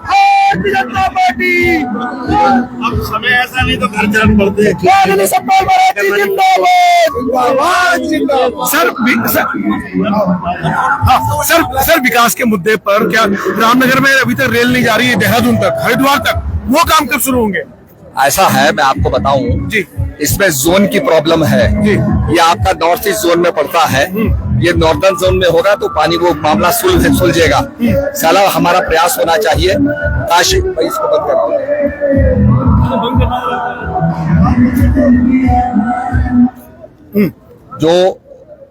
Bharatiya Janata party. अब समय ऐसा नहीं तो घर जान पड़ते। सर विकास के मुद्दे पर क्या रामनगर में अभी तक रेल नहीं जा रही है देहरादून तक, हरिद्वार तक, वो काम कब शुरू होंगे? ऐसा है, मैं आपको बताऊं जी, इसमें जोन की प्रॉब्लम है जी। ये आपका नॉर्थ ईस्ट जोन में पड़ता है, ये नॉर्दर्न जोन में होगा तो पानी वो मामला सुलझेगा। साला हमारा प्रयास होना चाहिए। काशी भाई इसको बंद कराओ। जो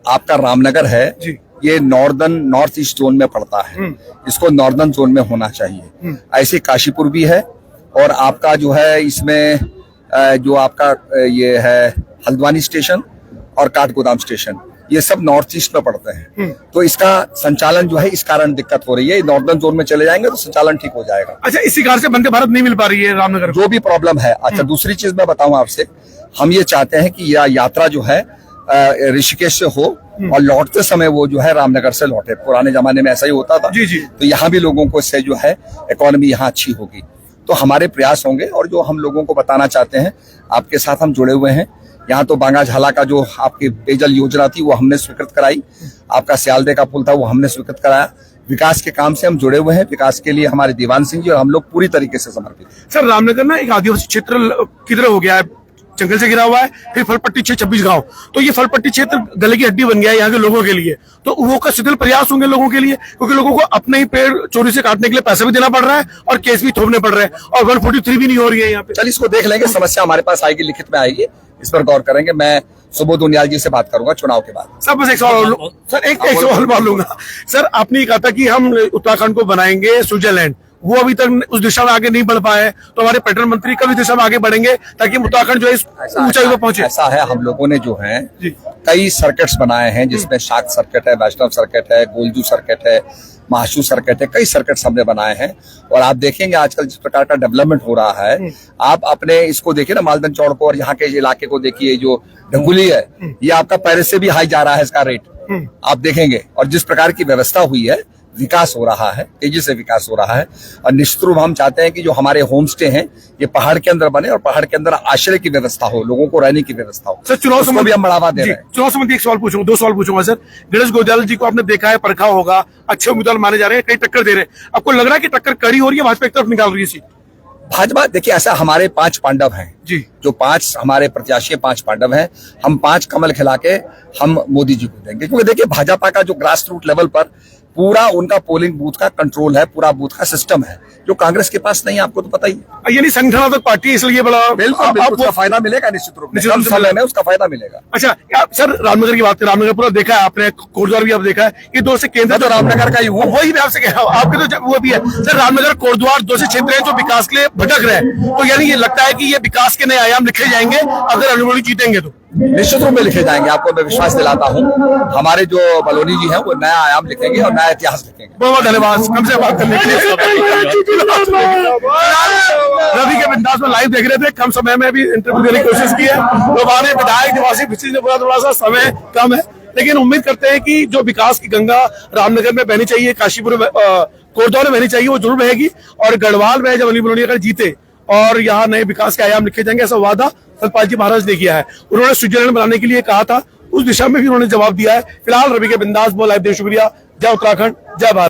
आपका रामनगर है जी, ये नॉर्थ ईस्ट जोन में पड़ता है, इसको नॉर्दर्न जोन में होना चाहिए। ऐसे काशीपुर भी है और आपका जो है इसमें जो आपका ये है हल्द्वानी स्टेशन और काठगोदाम स्टेशन, ये सब नॉर्थ ईस्ट में पड़ते हैं। तो इसका संचालन जो है इस कारण दिक्कत हो रही है। नॉर्दर्न जोन में चले जाएंगे तो संचालन ठीक हो जाएगा। अच्छा, इसी कारण से वंदे भारत नहीं मिल पा रही है रामनगर को? जो भी प्रॉब्लम है। अच्छा, दूसरी चीज मैं बताऊं आपसे, हम ये चाहते हैं कि यह यात्रा जो है ऋषिकेश से हो और लौटते समय वो जो है रामनगर से लौटे। पुराने जमाने में ऐसा ही होता था। जी जी। तो यहाँ भी लोगों को इससे जो है इकोनॉमी यहाँ अच्छी होगी। तो हमारे प्रयास होंगे और जो हम लोगों को बताना चाहते हैं, आपके साथ हम जुड़े हुए हैं। यहाँ तो बांगा झाला का जो आपकी पेयजल योजना थी वो हमने स्वीकृत कराई, आपका सियालदे का पुल था वो हमने स्वीकृत कराया। विकास के काम से हम जुड़े हुए हैं। विकास के लिए हमारे दीवान सिंह जी और हम लोग पूरी तरीके से समर्पित। सर रामनगर ना एक आदिवासी क्षेत्र किधर हो गया है, जंगल से घिरा हुआ है, फिर फलपट्टी 26 गांव, तो ये फलपट्टी क्षेत्र गले की हड्डी बन गया है यहाँ के लोगों के लिए। तो वो का शिथिल प्रयास होंगे लोगों के लिए, क्योंकि लोगों को अपने ही पेड़ चोरी से काटने के लिए पैसा भी देना पड़ रहा है और केस भी थोपने पड़ रहे हैं और 143 भी नहीं हो रही है यहाँ पे। चल इसको देख लेंगे, समस्या हमारे पास आएगी, लिखित में आएगी, इस पर गौर करेंगे। मैं सुबोध उनियाल जी से बात करूंगा चुनाव के बाद। सर बस एक सवाल सर, एक सवाल मालूंगा सर, आपने कहा था कि हम उत्तराखंड को बनाएंगे स्विट्जरलैंड, वो अभी तक उस दिशा में आगे नहीं बढ़ पाए, तो हमारे पर्यटन मंत्री कब इस दिशा में आगे बढ़ेंगे ताकि उत्तराखंड जो है ऊंचाई पर पहुंचे? ऐसा है, हम लोगों ने जो है कई सर्किट्स बनाए हैं, जिसमें शाक सर्किट है, वैष्णव सर्किट है, गोलजू सर्किट है, महाशू सर्किट है, कई सर्किट्स हमने बनाए हैं। और आप देखेंगे आजकल जिस प्रकार का डेवलपमेंट हो रहा है, आप अपने इसको देखिए ना, मालदन चौड़ को और यहाँ के इलाके को देखिए, जो ढंगुली है ये आपका पेरिस से भी हाई जा रहा है इसका रेट, आप देखेंगे। और जिस प्रकार की व्यवस्था हुई है, विकास हो रहा है, तेजी से विकास हो रहा है। और निश्चित रूप हम चाहते हैं कि जो हमारे होम स्टे हैं ये पहाड़ के अंदर बने और पहाड़ के अंदर आश्रय की व्यवस्था हो, लोगों को रहने की व्यवस्था हो। सर चुनाव संबंधी भी हम बढ़ावा दे रहे हैं। चुनाव संबंधी एक सवाल पूछूंगा, 2 सवाल पूछूंगा सर। गणेश गोजाल जी को आपने देखा है, परखा होगा, अच्छे उम्मीदवार माने जा रहे हैं, कई टक्कर दे रहे हैं, आपको लग रहा है कि टक्कर कड़ी हो रही है, भाजपा एक तरफ निकाल रही है सीट? भाजपा देखिए, ऐसा हमारे 5 पांडव हैं जी, जो 5 हमारे प्रत्याशी 5 पांडव हैं, हम 5 कमल खिला के हम मोदी जी को देंगे। क्योंकि देखिए भाजपा का जो ग्रास रूट लेवल पर पूरा उनका पोलिंग बूथ का कंट्रोल है, पूरा बूथ का सिस्टम है, जो कांग्रेस के पास नहीं है, आपको तो पता ही है। यानी संगठनात्मक पार्टी है, इसलिए बड़ा बिल्कुल उसका फायदा मिलेगा, निश्चित रूप में कम समय में उसका फायदा मिलेगा। अच्छा सर, रामनगर की बात करें, रामनगर पूरा देखा है आपने, कोटद्वार भी आप देखा है, ये 2 से केंद्र तो रामनगर का ही हूँ, वही मैं आपसे कह रहा हूँ, आपके तो वो भी है सर। रामनगर कोटद्वार 2 से क्षेत्र है जो विकास के लिए भटक रहे हैं, तो यानी ये लगता है कि ये विकास के नए आयाम लिखे जाएंगे अगर अनुमोदी जीतेंगे तो? निश्चित रूप में लिखे जाएंगे, आपको मैं विश्वास दिलाता हूँ। हमारे जो बलोनी जी हैं वो नया आयाम लिखेंगे और नया इतिहास लिखेंगे। बहुत बहुत धन्यवाद हमसे बात करने के लिए। रवि के बिंदास में लाइव देख रहे थे, कम समय में भी इंटरव्यू देने की कोशिश की है। तो हमारे विधायक निवासी विशेष ने थोड़ा सा समय कम है, लेकिन उम्मीद करते हैं कि जो विकास की गंगा रामनगर में बहनी चाहिए, काशीपुर में, कोटद्वार में बहनी चाहिए, वो जरूर बहेगी। और गढ़वाल में जब अली बलौनी अगर जीते और यहाँ नए विकास के आयाम लिखे जाएंगे, ऐसा वादा सतपाल जी महाराज ने किया है। उन्होंने स्विट्जरलैंड बनाने के लिए कहा था, उस दिशा में भी उन्होंने जवाब दिया है। फिलहाल रवि के बिंदास बहुत लाइव दे, शुक्रिया। जय उत्तराखंड, जय भारत।